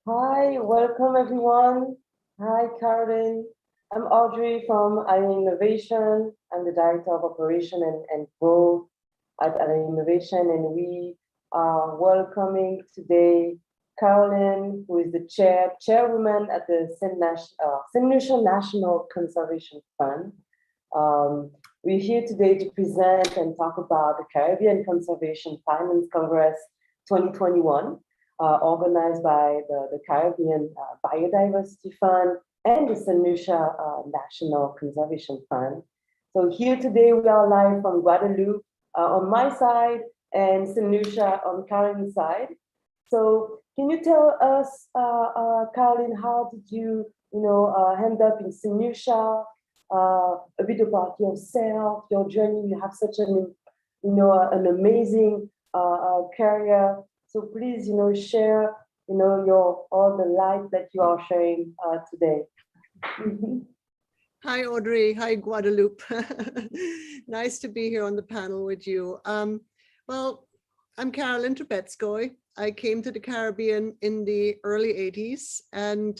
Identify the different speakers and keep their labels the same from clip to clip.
Speaker 1: Hi, welcome everyone. Hi, Karolin. I'm Audrey from Allied Innovation. I'm the Director of Operation and Growth at Allied Innovation, and we are welcoming today Karolin, who is the chairwoman at the St. Lucia National Conservation Fund. We're here today to present and talk about the Caribbean Conservation Finance Congress 2021. Organized by the Caribbean Biodiversity Fund and the St. Lucia National Conservation Fund. So here today we are live from Guadeloupe on my side and St. Lucia on Karolin's side. So can you tell us, Karolin, how did you, end up in St. Lucia? A bit about yourself, your journey. You have such an amazing career. So please, share, all the light that you are sharing today.
Speaker 2: Hi, Audrey. Hi, Guadeloupe. Nice to be here on the panel with you. Well, I'm Karolin Troubetzkoy. I came to the Caribbean in the early 80s, and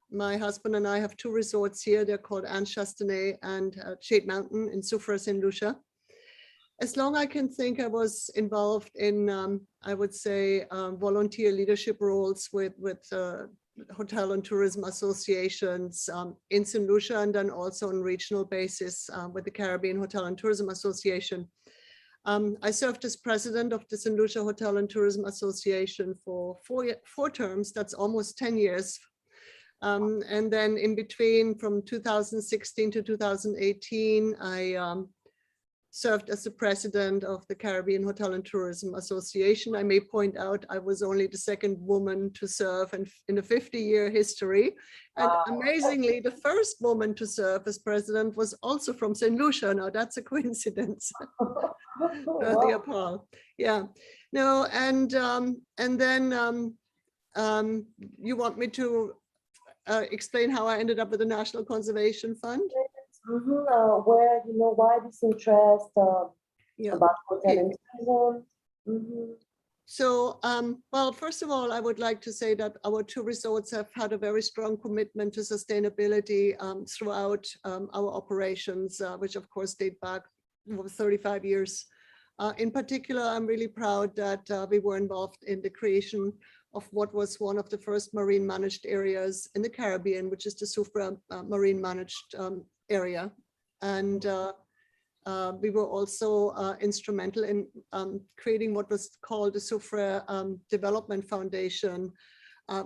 Speaker 2: my husband and I have two resorts here. They're called Anne Chastenay and Shade Mountain in Soufrière, St. Lucia. As long as I can think, I was involved in, I would say, volunteer leadership roles with hotel and tourism associations in St. Lucia, and then also on regional basis with the Caribbean Hotel and Tourism Association. I served as president of the St. Lucia Hotel and Tourism Association for four terms. That's almost 10 years. And then in between, from 2016 to 2018, I served as the president of the Caribbean Hotel and Tourism Association. I may point out I was only the second woman to serve in a 50-year history. And amazingly, the first woman to serve as president was also from St. Lucia. Now that's a coincidence. The Apal. Yeah. No, and then you want me to explain how I ended up with the National Conservation Fund?
Speaker 1: Where, why this interest about hotel and tourism?
Speaker 2: So, well, first of all, I would like to say that our two resorts have had a very strong commitment to sustainability throughout our operations, which of course date back over 35 years. In particular, I'm really proud that we were involved in the creation of what was one of the first marine managed areas in the Caribbean, which is the Soufrière marine managed area. And we were also instrumental in creating what was called the Soufrière Development Foundation,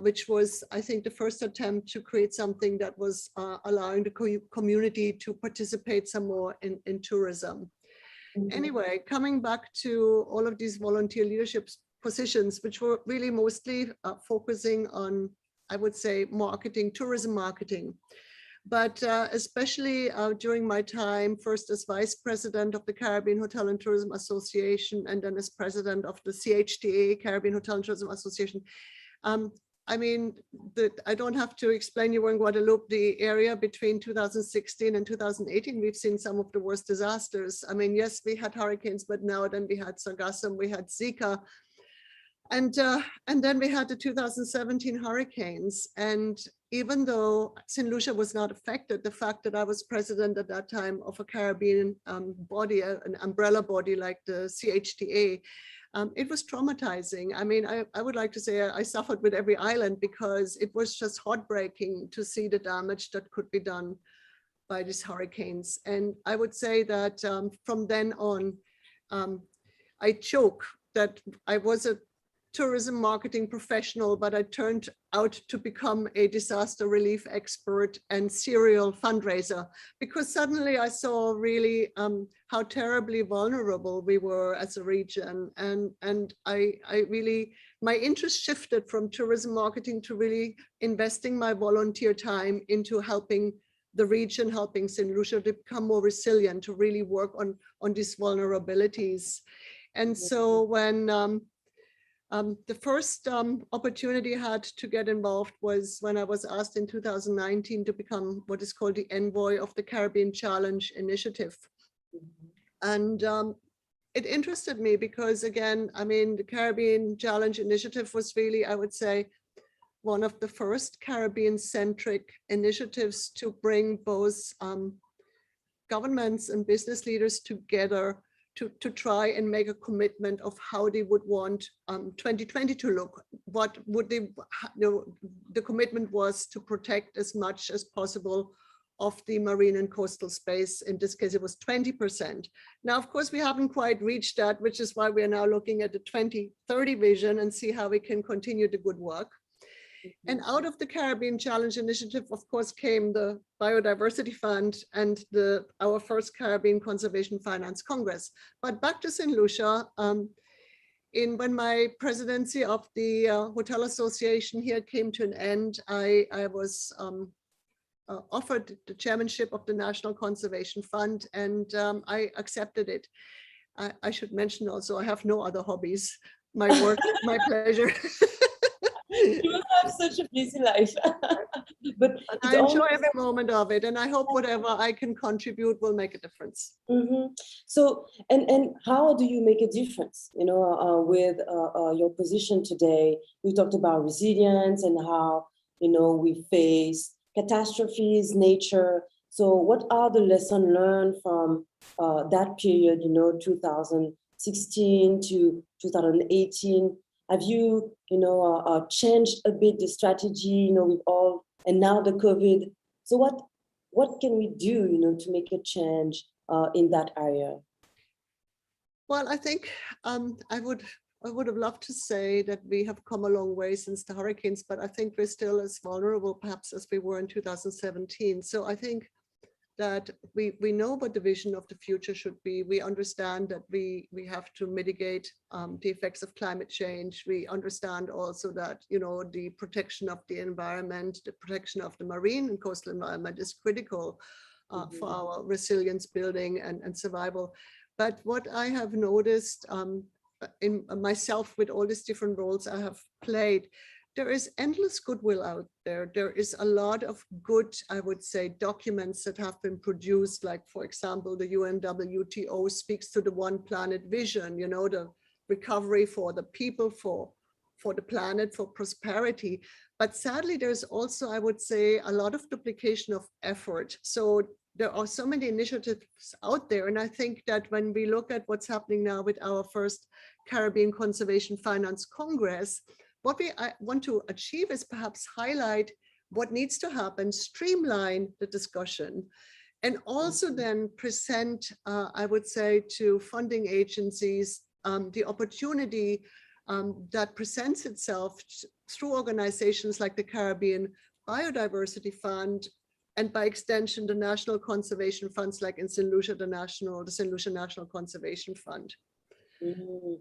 Speaker 2: which was, I think, the first attempt to create something that was allowing the community to participate some more in tourism. Anyway, coming back to all of these volunteer leadership positions, which were really mostly focusing on, I would say, marketing, tourism marketing. But especially during my time, first as vice president of the Caribbean Hotel and Tourism Association, and then as president of the CHTA, Caribbean Hotel and Tourism Association. I mean, I don't have to explain, you were in Guadeloupe, the area between 2016 and 2018, we've seen some of the worst disasters. I mean, yes, we had hurricanes, but now then we had Sargassum, we had Zika, and then we had the 2017 hurricanes. And even though St. Lucia was not affected, the fact that I was president at that time of a Caribbean body, an umbrella body like the CHTA, it was traumatizing. I mean, I would like to say I suffered with every island, because it was just heartbreaking to see the damage that could be done by these hurricanes. And I would say that from then on, I joke that I was a tourism marketing professional, but I turned out to become a disaster relief expert and serial fundraiser, because suddenly I saw really how terribly vulnerable we were as a region. And I really, my interest shifted from tourism marketing to really investing my volunteer time into helping the region, helping St. Lucia to become more resilient, to really work on these vulnerabilities. And so when the first opportunity I had to get involved was when I was asked in 2019 to become what is called the envoy of the Caribbean Challenge Initiative. And it interested me because, again, I mean, the Caribbean Challenge Initiative was really, I would say, one of the first Caribbean-centric initiatives to bring both governments and business leaders together to try and make a commitment of how they would want 2020 to look. What would they, the commitment was to protect as much as possible of the marine and coastal space. In this case, it was 20%. Now, of course, we haven't quite reached that, which is why we are now looking at the 2030 vision and see how we can continue the good work. And out of the Caribbean Challenge Initiative, of course, came the Biodiversity Fund and our first Caribbean Conservation Finance Congress. But back to St. Lucia, when my presidency of the Hotel Association here came to an end, I was offered the chairmanship of the National Conservation Fund, and I accepted it. I should mention also, I have no other hobbies. My work is my pleasure.
Speaker 1: You must have such a busy life. But
Speaker 2: I enjoy every moment of it, and I hope whatever I can contribute will make a difference.
Speaker 1: So, and how do you make a difference, with your position today? We talked about resilience and how, we face catastrophes, nature. So what are the lessons learned from that period, 2016 to 2018? Have you, changed a bit the strategy, with all, and now the COVID? So what can we do, to make a change in that area?
Speaker 2: Well, I think I would have loved to say that we have come a long way since the hurricanes, but I think we're still as vulnerable perhaps as we were in 2017. So I think that we know what the vision of the future should be. We understand that we have to mitigate the effects of climate change. We understand also that, the protection of the environment, the protection of the marine and coastal environment is critical for our resilience building and survival. But what I have noticed in myself with all these different roles I have played, there is endless goodwill out there. There is a lot of good, I would say, documents that have been produced, like, for example, the UNWTO speaks to the One Planet vision, the recovery for the people, for the planet, for prosperity. But sadly, there's also, I would say, a lot of duplication of effort. So there are so many initiatives out there. And I think that when we look at what's happening now with our first Caribbean Conservation Finance Congress, what we want to achieve is perhaps highlight what needs to happen, streamline the discussion, and also then present, I would say, to funding agencies the opportunity that presents itself through organizations like the Caribbean Biodiversity Fund, and by extension, the national conservation funds like in St. Lucia, the St. Lucia National Conservation Fund.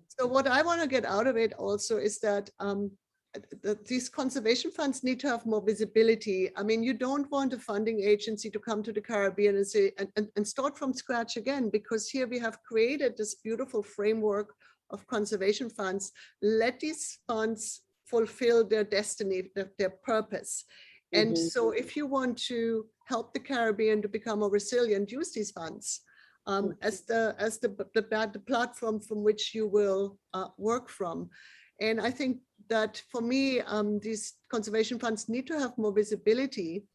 Speaker 2: So what I want to get out of it also is that these conservation funds need to have more visibility. I mean, you don't want a funding agency to come to the Caribbean and say, and start from scratch again, because here we have created this beautiful framework of conservation funds. Let these funds fulfill their destiny, their purpose. And so if you want to help the Caribbean to become more resilient, use these funds as the platform from which you will work from. And I think that for me, these conservation funds need to have more visibility.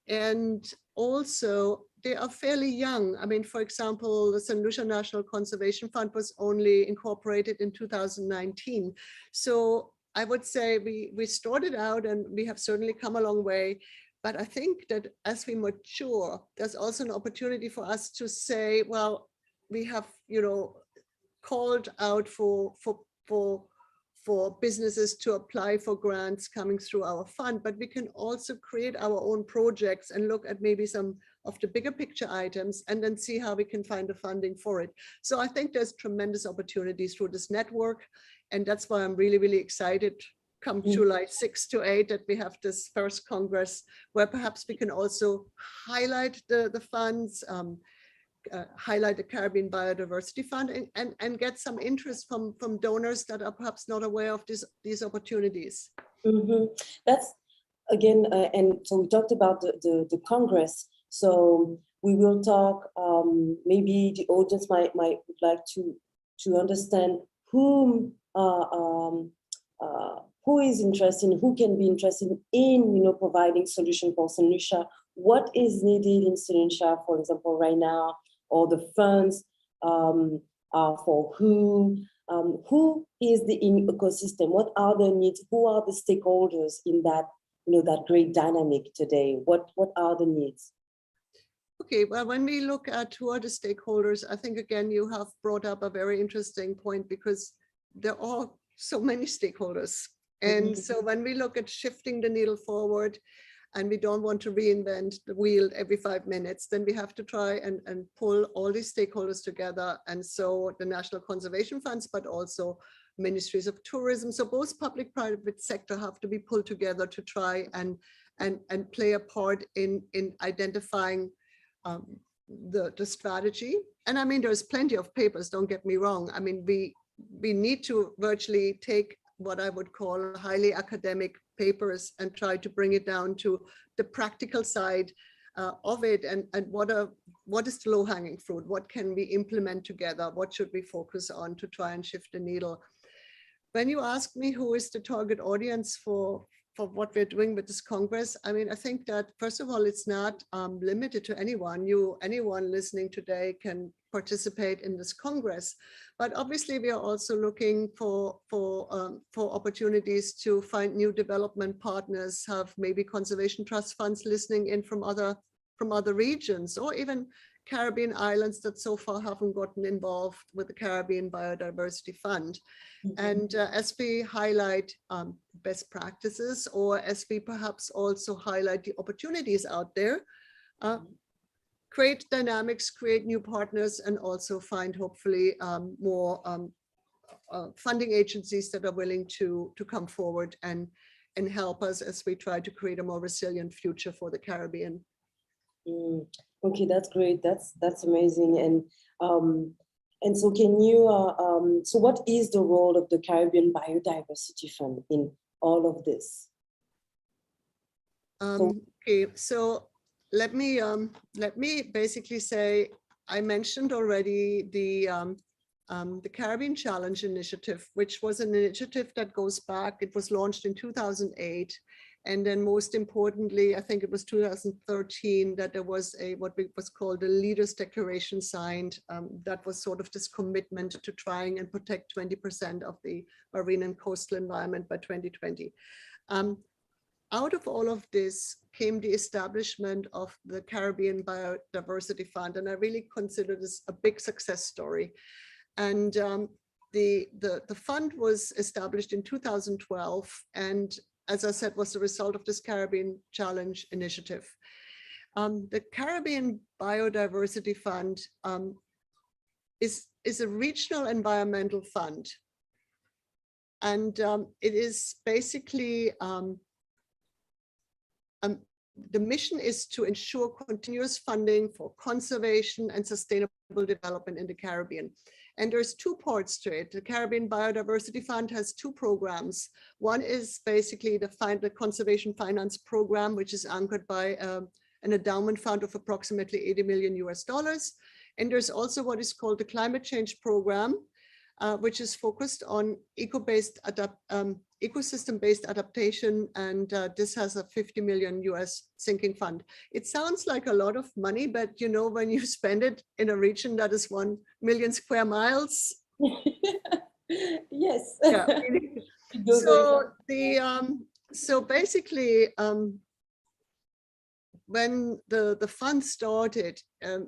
Speaker 2: And also, they are fairly young. I mean, for example, the St. Lucia National Conservation Fund was only incorporated in 2019. So I would say we started out and we have certainly come a long way. But I think that as we mature, there's also an opportunity for us to say, well, we have, called out for businesses to apply for grants coming through our fund, but we can also create our own projects and look at maybe some of the bigger picture items and then see how we can find the funding for it. So I think there's tremendous opportunities through this network. And that's why I'm really, really excited come July 6 to 8 that we have this first Congress where perhaps we can also highlight the funds, highlight the Caribbean Biodiversity Fund and get some interest from donors that are perhaps not aware of these opportunities.
Speaker 1: That's again, and so we talked about the Congress. So we will talk, maybe the audience might would like to understand who who is interested, who can be interested in, providing solution for St. Lucia, what is needed in St. Lucia, for example, right now, or the funds are for who is the ecosystem, what are the needs, who are the stakeholders in that, that great dynamic today, what are the needs?
Speaker 2: Okay, well, when we look at who are the stakeholders, I think, again, you have brought up a very interesting point, because there are so many stakeholders. And so when we look at shifting the needle forward, and we don't want to reinvent the wheel every 5 minutes, then we have to try and pull all these stakeholders together. And so the National Conservation Funds, but also ministries of tourism. So both public-private sector have to be pulled together to try and play a part in identifying the strategy. And I mean, there's plenty of papers, don't get me wrong. I mean, we need to virtually take what I would call highly academic papers and try to bring it down to the practical side of it, and what is the low-hanging fruit? What can we implement together? What should we focus on to try and shift the needle? When you ask me who is the target audience for what we're doing with this Congress, I mean, I think that, first of all, it's not limited to anyone. Anyone listening today can participate in this Congress. But obviously, we are also looking for opportunities to find new development partners, have maybe conservation trust funds listening in from other regions, or even Caribbean islands that so far haven't gotten involved with the Caribbean Biodiversity Fund. And as we highlight best practices, or as we perhaps also highlight the opportunities out there, create dynamics, create new partners, and also find hopefully more funding agencies that are willing to come forward and help us as we try to create a more resilient future for the Caribbean.
Speaker 1: Okay, that's great. That's amazing. And so can you, so what is the role of the Caribbean Biodiversity Fund in all of this?
Speaker 2: Okay, so let me basically say, I mentioned already the Caribbean Challenge Initiative, which was an initiative that goes back. It was launched in 2008. And then most importantly, I think it was 2013 that there was what was called a Leaders Declaration signed. That was sort of this commitment to trying and protect 20% of the marine and coastal environment by 2020. Out of all of this came the establishment of the Caribbean Biodiversity Fund. And I really consider this a big success story. And the fund was established in 2012. And as I said, was the result of this Caribbean Challenge Initiative. The Caribbean Biodiversity Fund is a regional environmental fund. And it is basically, the mission is to ensure continuous funding for conservation and sustainable development in the Caribbean. And there's two parts to it. The Caribbean Biodiversity Fund has two programs. One is basically the Conservation Finance Program, which is anchored by an endowment fund of approximately $80 million. And there's also what is called the Climate Change Program, which is focused on ecosystem-based adaptation, and this has a $50 million sinking fund. It sounds like a lot of money, but when you spend it in a region that is 1 million square miles.
Speaker 1: Yes.
Speaker 2: Yeah. So basically, when the fund started and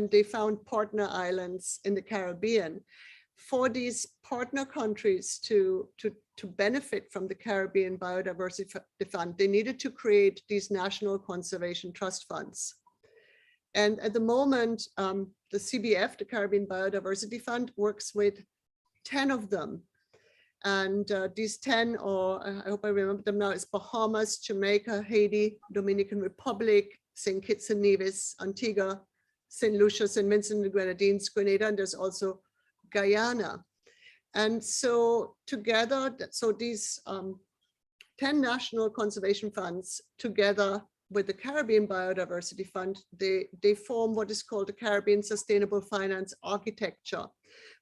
Speaker 2: they found partner islands in the Caribbean, for these partner countries to benefit from the Caribbean Biodiversity Fund, they needed to create these national conservation trust funds. And at the moment, the CBF, the Caribbean Biodiversity Fund, works with 10 of them. And these 10 are, I hope I remember them now, is Bahamas, Jamaica, Haiti, Dominican Republic, St. Kitts and Nevis, Antigua, St. Lucia, St. Vincent and the Grenadines, Grenada, and there's also Guyana. And so together, so these 10 national conservation funds together with the Caribbean Biodiversity Fund, they form what is called the Caribbean Sustainable Finance Architecture,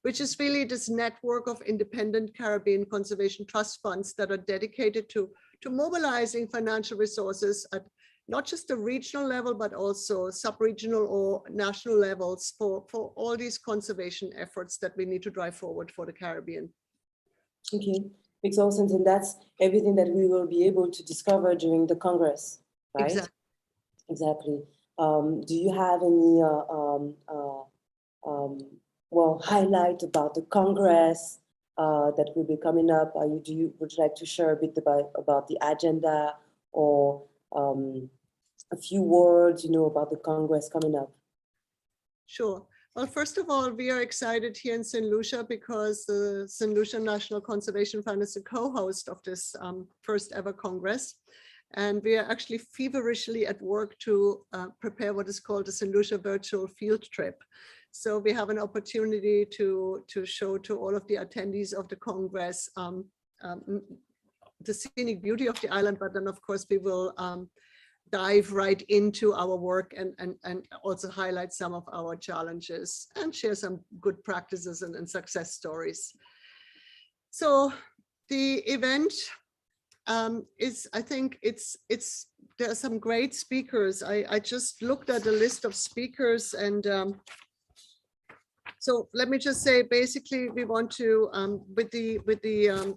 Speaker 2: which is really this network of independent Caribbean conservation trust funds that are dedicated to mobilizing financial resources at not just the regional level, but also sub-regional or national levels for all these conservation efforts that we need to drive forward for the Caribbean.
Speaker 1: Okay, makes all sense. And that's everything that we will be able to discover during the Congress, right?
Speaker 2: Exactly.
Speaker 1: Exactly. Do you have any well, highlight about the Congress that will be coming up? Would you like to share a bit about the agenda, or a few words, about the Congress coming up?
Speaker 2: Sure. Well, first of all, we are excited here in St. Lucia because the St. Lucia National Conservation Fund is the co-host of this first ever Congress. And we are actually feverishly at work to prepare what is called the St. Lucia virtual field trip. So we have an opportunity to show to all of the attendees of the Congress the scenic beauty of the island, but then of course we will dive right into our work and also highlight some of our challenges and share some good practices and success stories. So the event is, I think there are some great speakers. I just looked at the list of speakers, and so let me just say, basically, we want to, with the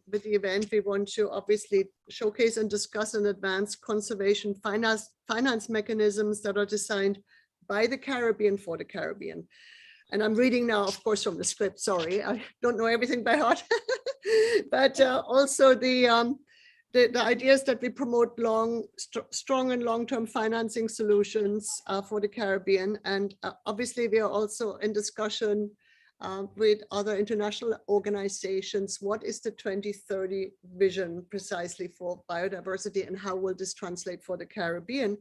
Speaker 2: event, we want to obviously showcase and discuss and advance conservation finance mechanisms that are designed by the Caribbean for the Caribbean. And I'm reading now, of course, from the script. Sorry, I don't know everything by heart, but also the idea is that we promote strong and long-term financing solutions for the Caribbean. And obviously, we are also in discussion with other international organizations. What is the 2030 vision precisely for biodiversity, and how will this translate for the Caribbean?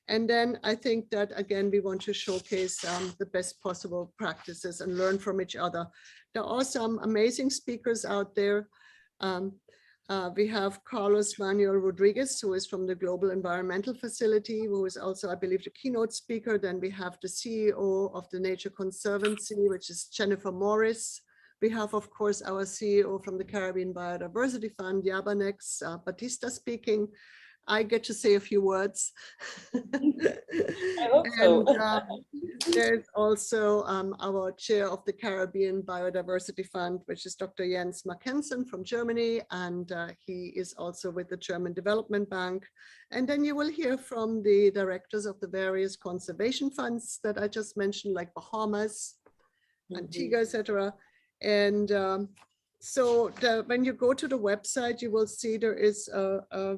Speaker 2: And then I think that, again, we want to showcase the best possible practices and learn from each other. There are some amazing speakers out there. We have Carlos Manuel Rodriguez, who is from the Global Environmental Facility, who is also, I believe, the keynote speaker. Then we have the CEO of the Nature Conservancy, which is Jennifer Morris. We have, of course, our CEO from the Caribbean Biodiversity Fund, Yabanex Batista, speaking. I get to say a few words.
Speaker 1: I hope so.
Speaker 2: And there's also our chair of the Caribbean Biodiversity Fund, which is Dr. Jens Mackensen from Germany, and he is also with the German Development Bank. And then you will hear from the directors of the various conservation funds that I just mentioned, like Bahamas, Antigua, etc. And so when you go to the website, you will see there is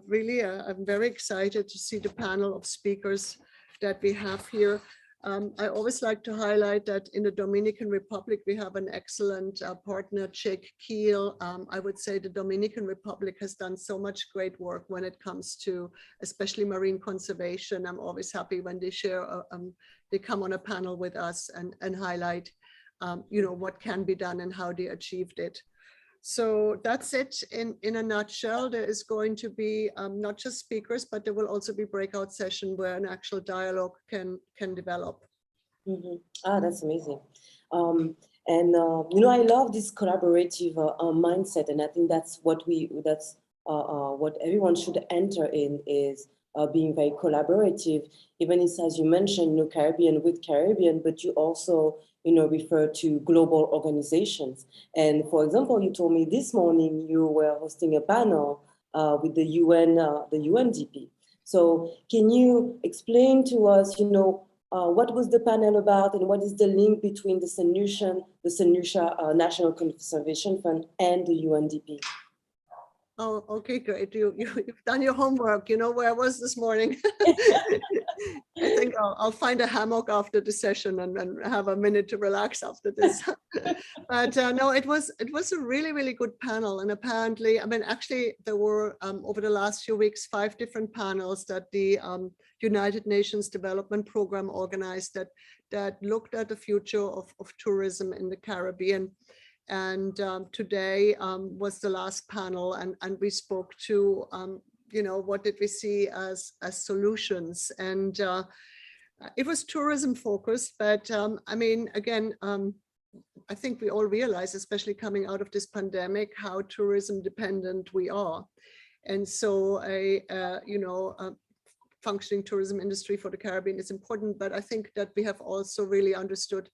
Speaker 2: really, I'm very excited to see the panel of speakers that we have here. I always like to highlight that in the Dominican Republic, we have an excellent partner, Jake Keel. I would say the Dominican Republic has done so much great work when it comes to especially marine conservation. I'm always happy when they share, they come on a panel with us and highlight, what can be done and how they achieved it. So that's it in a nutshell. There is going to be not just speakers, but there will also be breakout session where an actual dialogue can develop.
Speaker 1: Ah, that's amazing. I love this collaborative mindset, and I think that's what what everyone should enter in, is being very collaborative. Even as you mentioned, Caribbean with Caribbean, but you also refer to global organizations. And for example, you told me this morning you were hosting a panel with the UN, the UNDP. So can you explain to us, what was the panel about, and what is the link between the St. Lucia National Conservation Fund and the UNDP?
Speaker 2: Oh, okay, great. You've done your homework. You know where I was this morning. I think I'll find a hammock after the session and have a minute to relax after this. But no, it was a really, really good panel. And apparently, actually, there were over the last few weeks 5 different panels that the United Nations Development Program organized that looked at the future of tourism in the Caribbean. And today was the last panel, and we spoke to what did we see as solutions? And it was tourism focused, but I mean, again, I think we all realize, especially coming out of this pandemic, how tourism dependent we are. And so a functioning tourism industry for the Caribbean is important, but I think that we have also really understood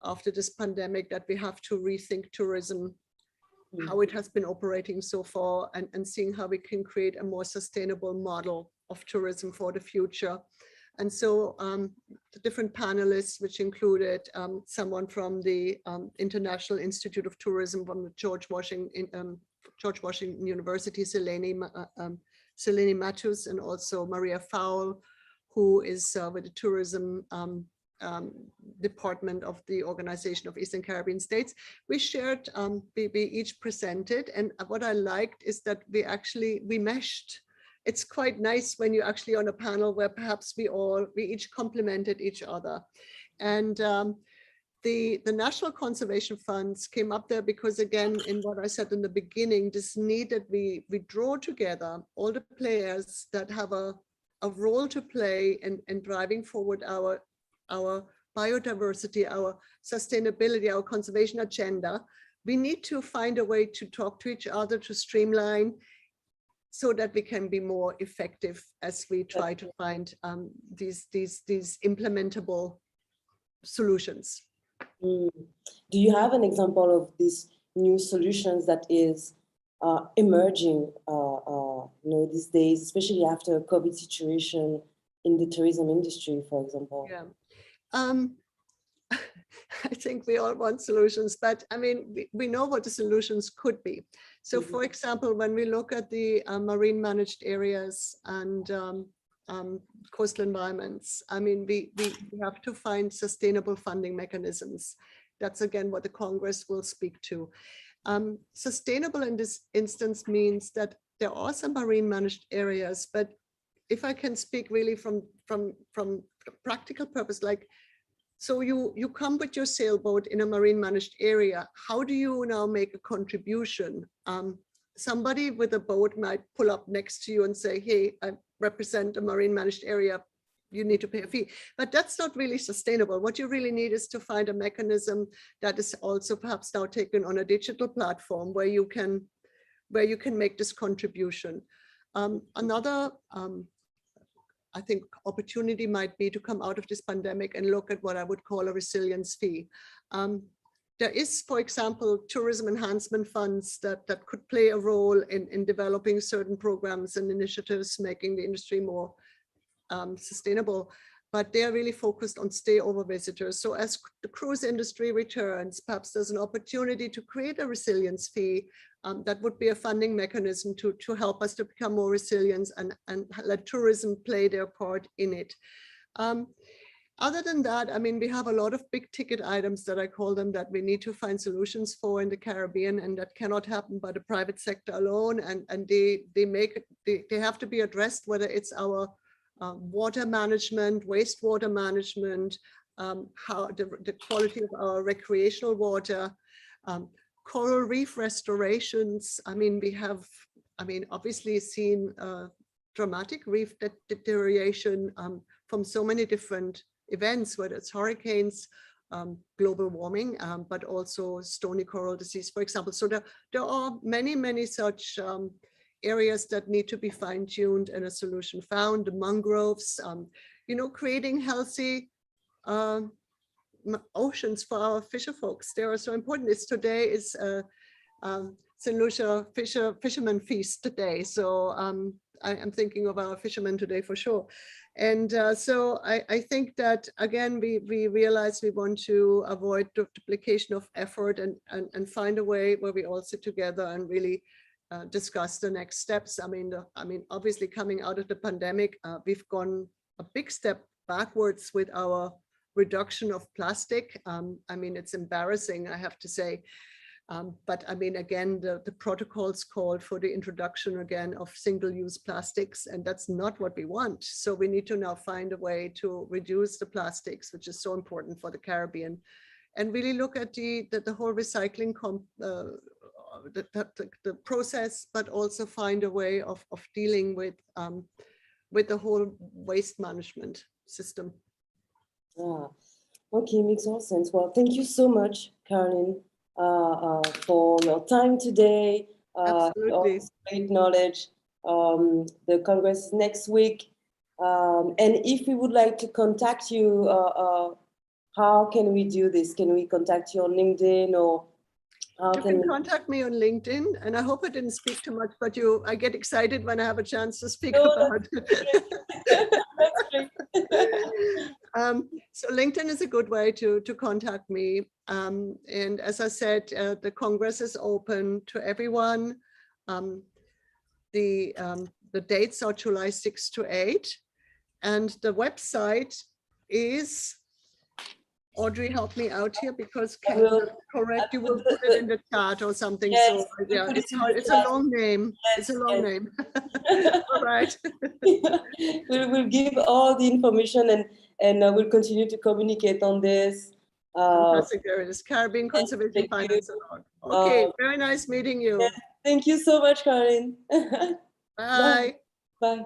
Speaker 2: after this pandemic that we have to rethink tourism, how it has been operating so far, and seeing how we can create a more sustainable model of tourism for the future. And so the different panelists, which included someone from the International Institute of Tourism from the George Washington University, Selene Matthews, and also Maria Fowle, who is with the tourism department of the Organization of Eastern Caribbean States. We shared, we each presented, and what I liked is that we meshed. It's quite nice when you're actually on a panel where perhaps we each complemented each other. And the National Conservation Funds came up there because, again, in what I said in the beginning, this need that we draw together all the players that have a role to play in driving forward our biodiversity, our sustainability, our conservation agenda. We need to find a way to talk to each other, to streamline, so that we can be more effective as we try to find these implementable solutions.
Speaker 1: Do you have an example of these new solutions that is emerging these days, especially after COVID situation in the tourism industry, for example?
Speaker 2: Yeah. I think we all want solutions, but I mean, we know what the solutions could be. So for example, when we look at the marine managed areas and coastal environments, I mean, we have to find sustainable funding mechanisms. That's again what the Congress will speak to. Sustainable in this instance means that there are some marine managed areas, but if I can speak really from practical purpose, like, so you come with your sailboat in a marine managed area. How do you now make a contribution? Somebody with a boat might pull up next to you and say, hey, I represent a marine managed area. You need to pay a fee. But that's not really sustainable. What you really need is to find a mechanism that is also perhaps now taken on a digital platform where you can make this contribution. Another I think opportunity might be to come out of this pandemic and look at what I would call a resilience fee. There is, for example, tourism enhancement funds that could play a role in developing certain programs and initiatives, making the industry more sustainable, but they are really focused on stay over visitors. So as the cruise industry returns, perhaps there's an opportunity to create a resilience fee that would be a funding mechanism to help us to become more resilient and let tourism play their part in it. Other than that, I mean, we have a lot of big ticket items that I call them that we need to find solutions for in the Caribbean, and that cannot happen by the private sector alone. And they have to be addressed, whether it's our water management, wastewater management, how the quality of our recreational water, coral reef restorations. I mean, we have, obviously seen dramatic reef deterioration from so many different events, whether it's hurricanes, global warming, but also stony coral disease, for example. So there are many such areas that need to be fine-tuned and a solution found. The mangroves, creating healthy oceans for our fisher folks. They are so important. Today is St. Lucia Fisherman Feast today. So I'm thinking of our fishermen today for sure. And so I think that, again, we realize we want to avoid duplication of effort and find a way where we all sit together and really discuss the next steps. I mean, obviously coming out of the pandemic, we've gone a big step backwards with our reduction of plastic. It's embarrassing, I have to say. But again, the protocols called for the introduction again of single-use plastics, and that's not what we want. So we need to now find a way to reduce the plastics, which is so important for the Caribbean, and really look at the whole recycling the process, but also find a way of dealing with the whole waste management system.
Speaker 1: Ah, okay, makes all sense. Well, thank you so much, Karolin, for your time today.
Speaker 2: Absolutely.
Speaker 1: Great knowledge. The Congress is next week. And if we would like to contact you, how can we do this? Can we contact you on LinkedIn, or how
Speaker 2: You
Speaker 1: can
Speaker 2: can contact me on LinkedIn, and I hope I didn't speak too much, but I get excited when I have a chance to speak
Speaker 1: No,
Speaker 2: about it.
Speaker 1: That's great.
Speaker 2: So LinkedIn is a good way to contact me. And as I said, the Congress is open to everyone. The dates are July 6 to 8. And the website is, Audrey, help me out here, because correct, you will put it in the chat or something.
Speaker 1: Yes,
Speaker 2: So yeah, it's a long name. It's a long name. All right.
Speaker 1: We'll give all the information, and we'll continue to communicate on this.
Speaker 2: Fantastic. There it is. Caribbean Conservation
Speaker 1: thank
Speaker 2: Finance
Speaker 1: you.
Speaker 2: Award. Okay, very nice meeting you.
Speaker 1: Thank you so much, Karolin.
Speaker 2: Bye.
Speaker 1: Bye.